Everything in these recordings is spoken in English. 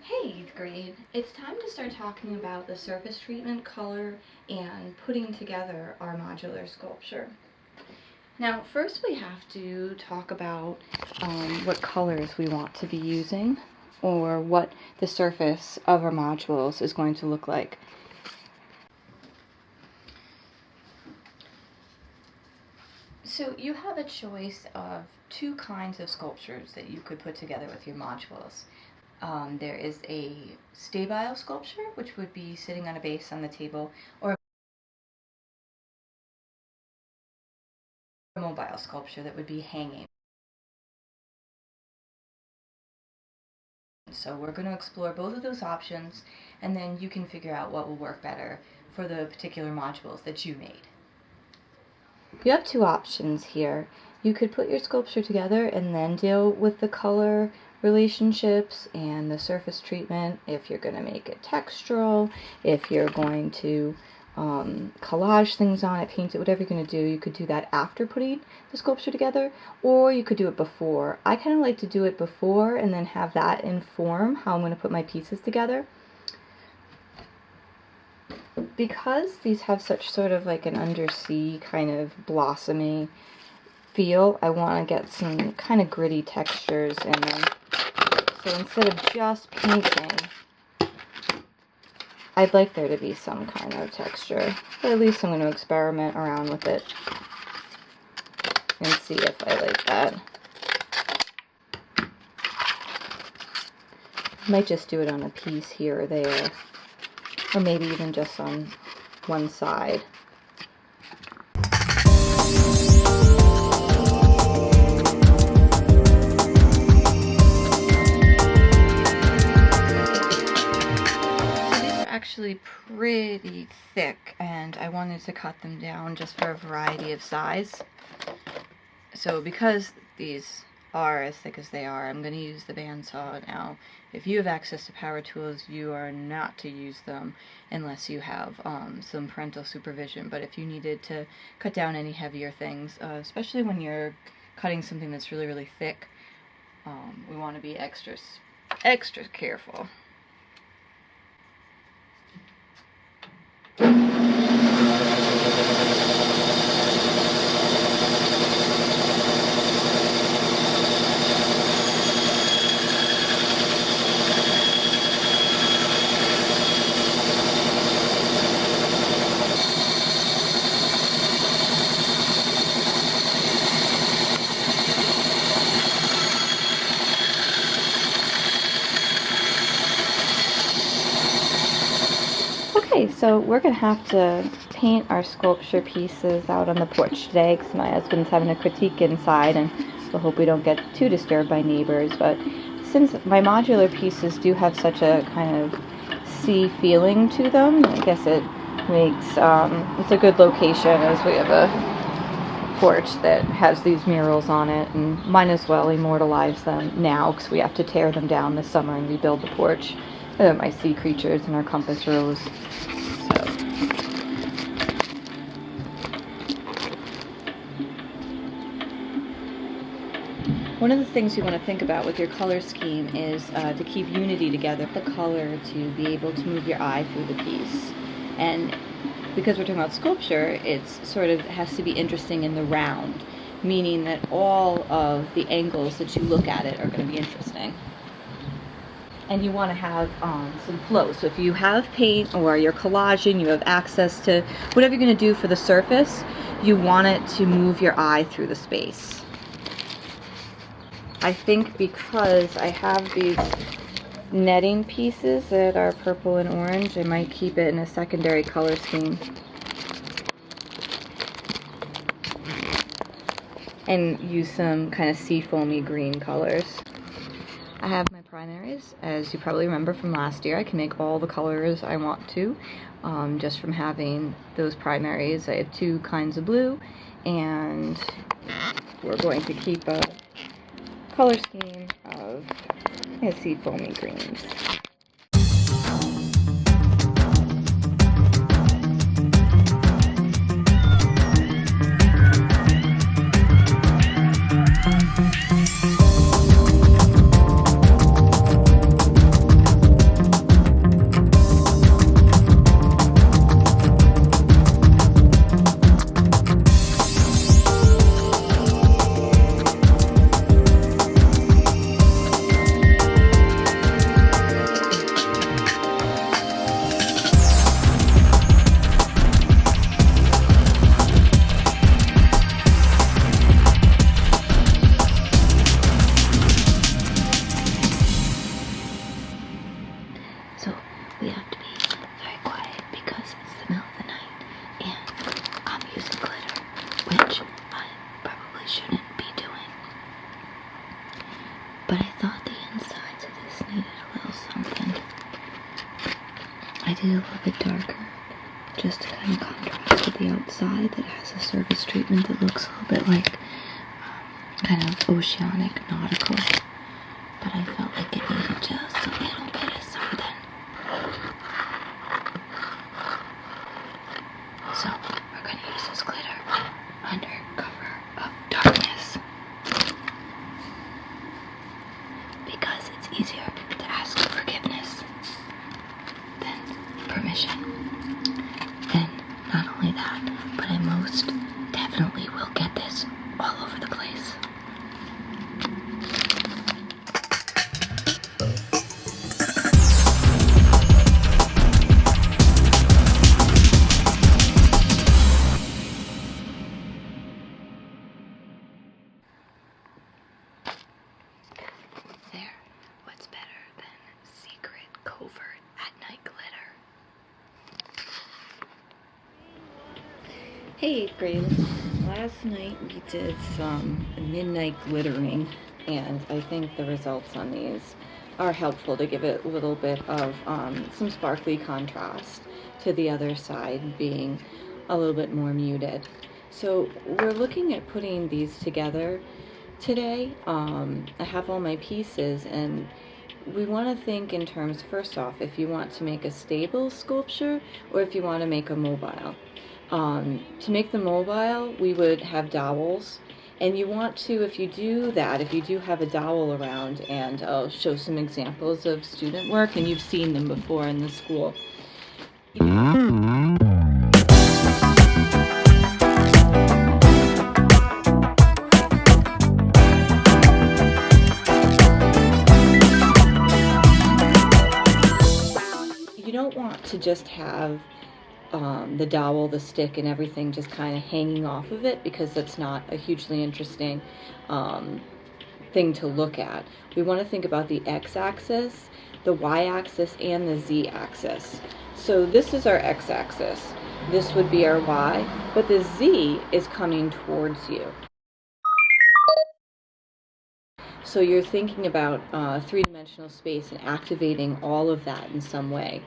Hey 8th grade, it's time to start talking about the surface treatment, color, and putting together our modular sculpture. Now first we have to talk about what colors we want to be using, or what the surface of our modules is going to look like. So you have a choice of two kinds of sculptures that you could put together with your modules. There is a stabile sculpture, which would be sitting on a base on the table, or a mobile sculpture that would be hanging. So we're going to explore both of those options, and then you can figure out what will work better for the particular modules that you made. You have two options here. You could put your sculpture together and then deal with the color relationships and the surface treatment. If you're going to make it textural, if you're going to collage things on it, paint it, whatever you're going to do, you could do that after putting the sculpture together, or you could do it before. I kind of like to do it before and then have that inform how I'm going to put my pieces together. Because these have such sort of like an undersea kind of blossomy feel, I want to get some kind of gritty textures in them. So instead of just painting, I'd like there to be some kind of texture. But at least I'm going to experiment around with it and see if I like that. I might just do it on a piece here or there, or maybe even just on one side. Actually pretty thick, and I wanted to cut them down just for a variety of size. So because these are as thick as they are, I'm going to use the bandsaw now. If you have access to power tools, you are not to use them unless you have some parental supervision. But if you needed to cut down any heavier things, especially when you're cutting something that's really, really thick, we want to be extra careful. Okay, so we're going to have to paint our sculpture pieces out on the porch today because my husband's having a critique inside, and we'll hope we don't get too disturbed by neighbors. But since my modular pieces do have such a kind of sea feeling to them, I guess it makes it's a good location, as we have a porch that has these murals on it, and might as well immortalize them now because we have to tear them down this summer and rebuild the porch. My sea creatures and our compass rose. So. One of the things you want to think about with your color scheme is to keep unity together. The color to be able to move your eye through the piece. And because we're talking about sculpture, it's sort of has to be interesting in the round, meaning that all of the angles that you look at it are going to be interesting. And you want to have some flow. So if you have paint or you're collaging, you have access to whatever you're going to do for the surface, you want it to move your eye through the space. I think because I have these netting pieces that are purple and orange, I might keep it in a secondary color scheme. And use some kind of seafoamy green colors. I have my primaries, as you probably remember from last year. I can make all the colors I want to, just from having those primaries. I have two kinds of blue, and we're going to keep a color scheme of seafoamy greens. but I thought the insides of this needed a little something. I did a little bit darker, just to kind of contrast with the outside that has a surface treatment that looks a little bit like kind of oceanic, nautical. But I felt like it needed just a little bit of something. So we're going to use this glitter under cover of darkness, because it's easier to ask forgiveness than permission. And not only that, but I most definitely will get this all over the place. There, what's better than secret, covert, at-night glitter? Hey, 8th grade. Last night we did some midnight glittering, and I think the results on these are helpful to give it a little bit of some sparkly contrast to the other side being a little bit more muted. So we're looking at putting these together today. I have all my pieces, and we want to think in terms, first off, if you want to make a stable sculpture or if you want to make a mobile. To make the mobile, we would have dowels, and you want to, if you do that, if you do have a dowel around, and I'll show some examples of student work, and you've seen them before in the school. You don't want to just have the dowel, the stick, and everything just kind of hanging off of it, because that's not a hugely interesting thing to look at. We want to think about the x-axis, the y-axis, and the z-axis. So this is our x-axis. This would be our y, but the z is coming towards you. So you're thinking about three-dimensional space and activating all of that in some way.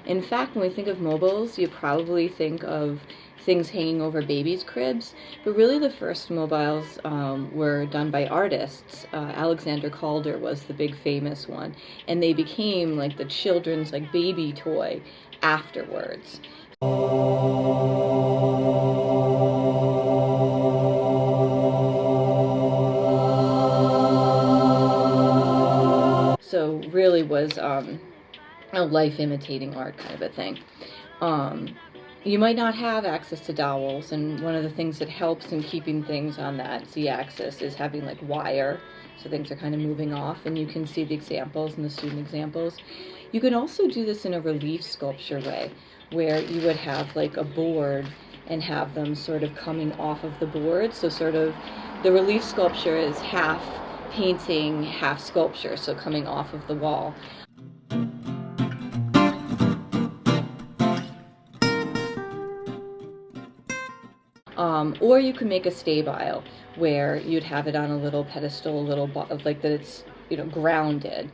In fact, when we think of mobiles, you probably think of things hanging over babies' cribs, but really the first mobiles were done by artists. Alexander Calder was the big famous one, and they became like the children's like baby toy afterwards. So really was a life imitating art kind of a thing. You might not have access to dowels, and one of the things that helps in keeping things on that z-axis is having like wire, so things are kind of moving off, and you can see the examples and the student examples. You can also do this in a relief sculpture way, where you would have like a board and have them sort of coming off of the board, so sort of the relief sculpture is half painting, half sculpture, so coming off of the wall. Or you can make a stabile, where you'd have it on a little pedestal, a little like that it's, you know, grounded.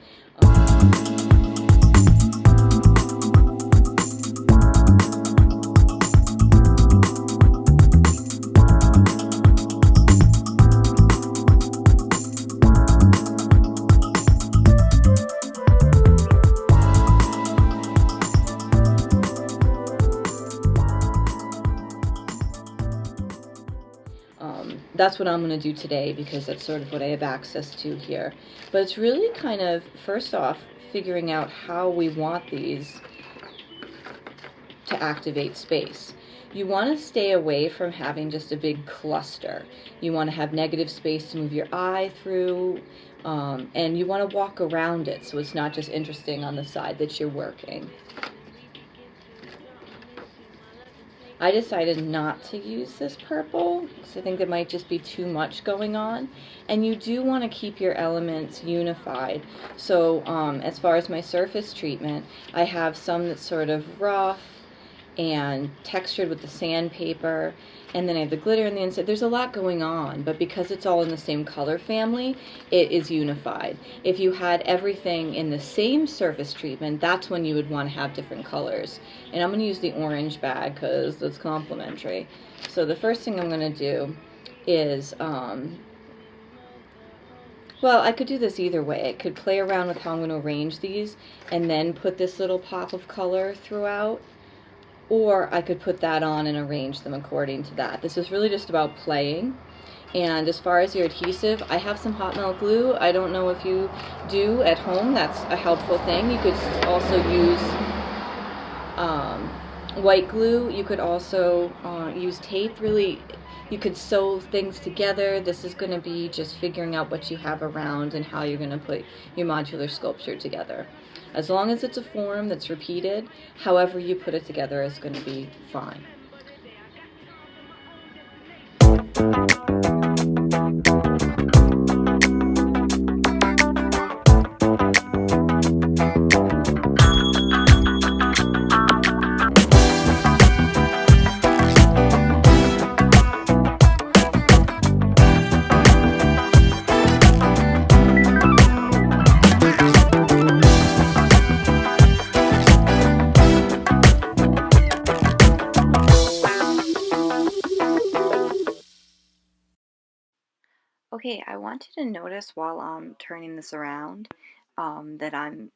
That's what I'm going to do today, because that's sort of what I have access to here. But it's really kind of, first off, figuring out how we want these to activate space. You want to stay away from having just a big cluster. You want to have negative space to move your eye through, and you want to walk around it, so it's not just interesting on the side that you're working. I decided not to use this purple because I think there might just be too much going on, and you do want to keep your elements unified. So as far as my surface treatment, I have some that's sort of rough and textured with the sandpaper, and then I have the glitter on the inside. There's a lot going on, but because it's all in the same color family, it is unified. If you had everything in the same surface treatment, that's when you would want to have different colors. And I'm going to use the orange bag because it's complimentary. So the first thing I'm going to do is, well, I could do this either way. I could play around with how I'm going to arrange these and then put this little pop of color throughout, or I could put that on and arrange them according to that. This is really just about playing. And as far as your adhesive, I have some hot melt glue. I don't know if you do at home. That's a helpful thing. You could also use white glue. You could also use tape. Really, you could sew things together. This is going to be just figuring out what you have around and how you're going to put your modular sculpture together. As long as it's a form that's repeated, however you put it together is going to be fine. Okay, I want you to notice while I'm turning this around that I'm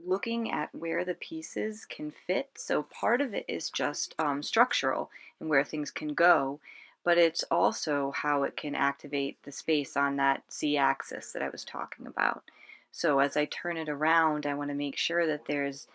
looking at where the pieces can fit. So part of it is just structural and where things can go, but it's also how it can activate the space on that Z-axis that I was talking about. So as I turn it around, I want to make sure that there's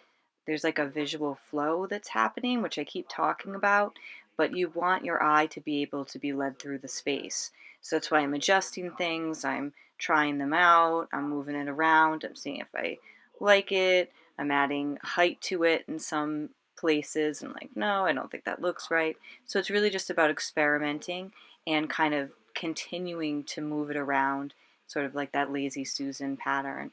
like a visual flow that's happening, which I keep talking about, but you want your eye to be able to be led through the space. So that's why I'm adjusting things, I'm trying them out, I'm moving it around, I'm seeing if I like it, I'm adding height to it in some places, and like, no, I don't think that looks right. So it's really just about experimenting and kind of continuing to move it around, sort of like that Lazy Susan pattern.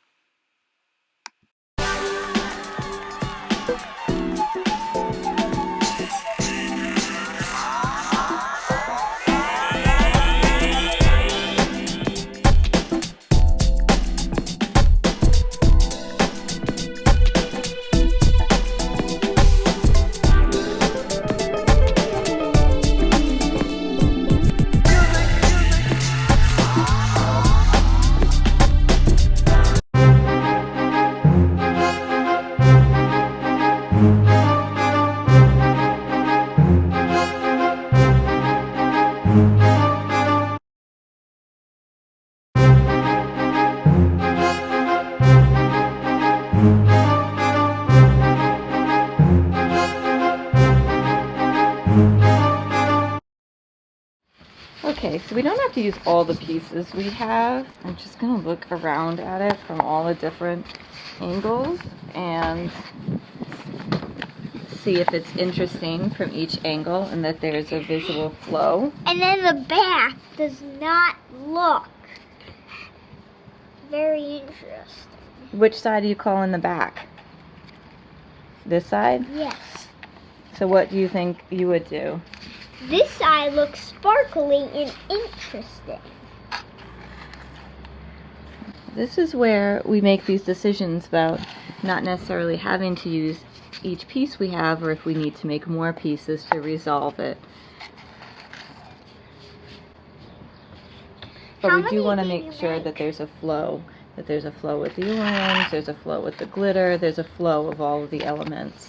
Okay, so we don't have to use all the pieces we have. I'm just going to look around at it from all the different angles and see if it's interesting from each angle and that there's a visual flow. And then the back does not look very interesting. Which side do you call in the back? This side? Yes. So what do you think you would do? This side looks sparkly and interesting. This is where we make these decisions about not necessarily having to use each piece we have, or if we need to make more pieces to resolve it. But we do want to make sure that there's a flow. That there's a flow with the orange, there's a flow with the glitter, there's a flow of all of the elements.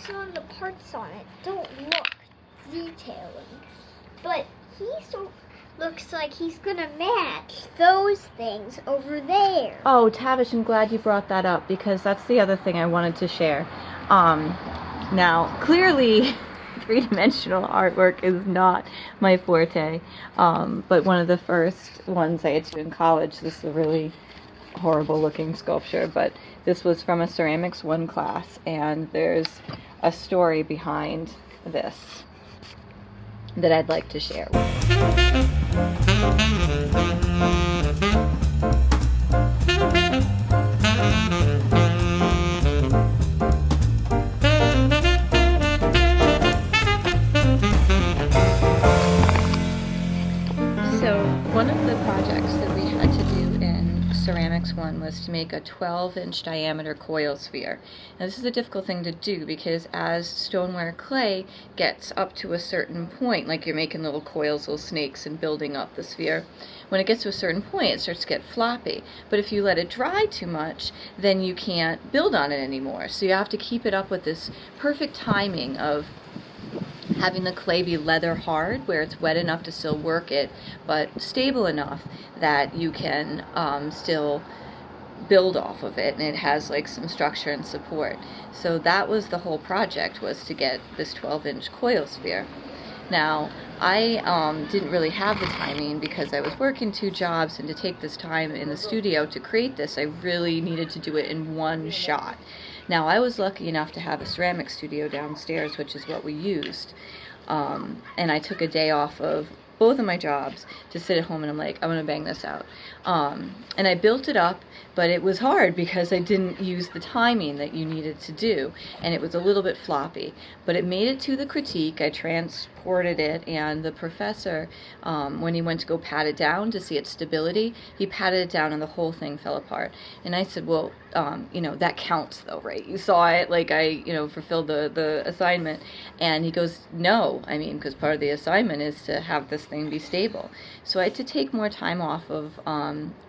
Some of the parts on it don't look detailing, but looks like he's gonna match those things over there. Oh, Tavish, I'm glad you brought that up because that's the other thing I wanted to share. Now, clearly, three-dimensional artwork is not my forte, but one of the first ones I had to do in college, this is a really horrible-looking sculpture, but this was from a Ceramics 1 class, and there's a story behind this that I'd like to share with you. So one of the projects that we had to do in Ceramics 1 was to make a 12-inch diameter coil sphere. Now this is a difficult thing to do because as stoneware clay gets up to a certain point, like you're making little coils, little snakes, and building up the sphere, when it gets to a certain point it starts to get floppy. But if you let it dry too much, then you can't build on it anymore. So you have to keep it up with this perfect timing of having the clay be leather hard, where it's wet enough to still work it, but stable enough that you can still build off of it, and it has like some structure and support. So that was the whole project, was to get this 12-inch coil sphere. Now, I didn't really have the timing because I was working 2 jobs, and to take this time in the studio to create this, I really needed to do it in one shot. Now, I was lucky enough to have a ceramic studio downstairs, which is what we used, and I took a day off of both of my jobs to sit at home, and I'm like, I'm gonna bang this out. And I built it up, but it was hard because I didn't use the timing that you needed to do, and it was a little bit floppy. But it made it to the critique. I transported it, and the professor, when he went to go pat it down to see its stability, he patted it down and the whole thing fell apart. And I said, well, you know, that counts though, right? You saw it, like I, you know, fulfilled the assignment. And he goes, no, I mean, because part of the assignment is to have this thing be stable. So I had to take more time off of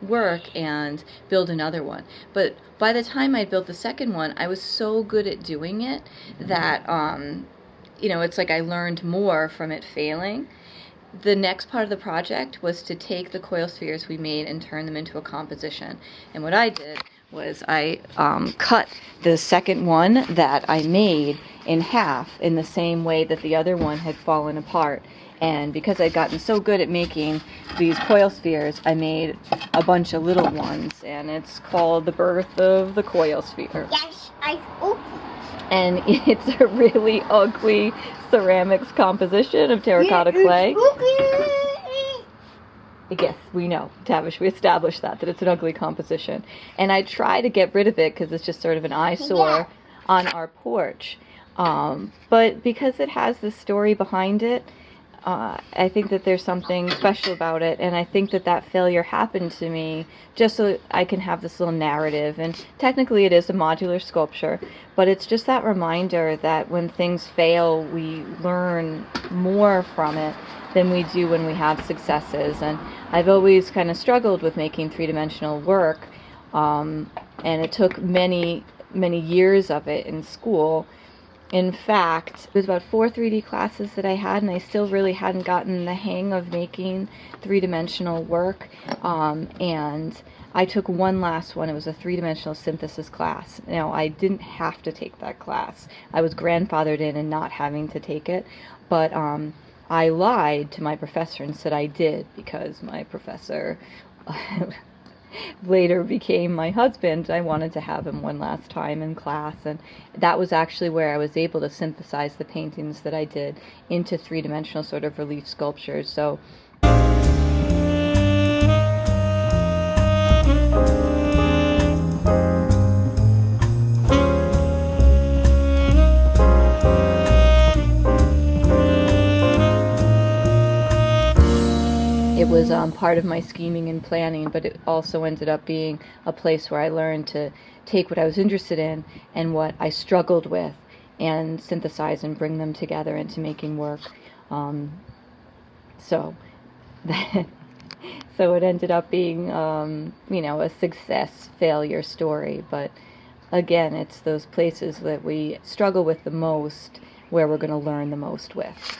work and build another one. But by the time I built the second one, I was so good at doing it that, you know, it's like I learned more from it failing. The next part of the project was to take the coil spheres we made and turn them into a composition. And what I did was I cut the second one that I made in half in the same way that the other one had fallen apart. And because I'd gotten so good at making these coil spheres, I made a bunch of little ones, and it's called The Birth of the Coil Sphere. Yes, And it's a really ugly ceramics composition of terracotta clay. Yes, we know, Tavish, we established that it's an ugly composition. And I try to get rid of it because it's just sort of an eyesore on our porch. But because it has this story behind it, I think that there's something special about it, and I think that that failure happened to me just so I can have this little narrative. And technically it is a modular sculpture, but it's just that reminder that when things fail, we learn more from it than we do when we have successes. And I've always kind of struggled with making three-dimensional work, and it took many years of it in school. In fact, it was about 4 3D classes that I had, and I still really hadn't gotten the hang of making three-dimensional work. And I took one last one. It was a three-dimensional synthesis class. Now, I didn't have to take that class. I was grandfathered in and not having to take it. But I lied to my professor and said I did, because my professor later became my husband. I wanted to have him one last time in class, and that was actually where I was able to synthesize the paintings that I did into three-dimensional sort of relief sculptures. So it was part of my scheming and planning, but it also ended up being a place where I learned to take what I was interested in and what I struggled with and synthesize and bring them together into making work. So it ended up being, you know, a success-failure story. But again, it's those places that we struggle with the most where we're going to learn the most with.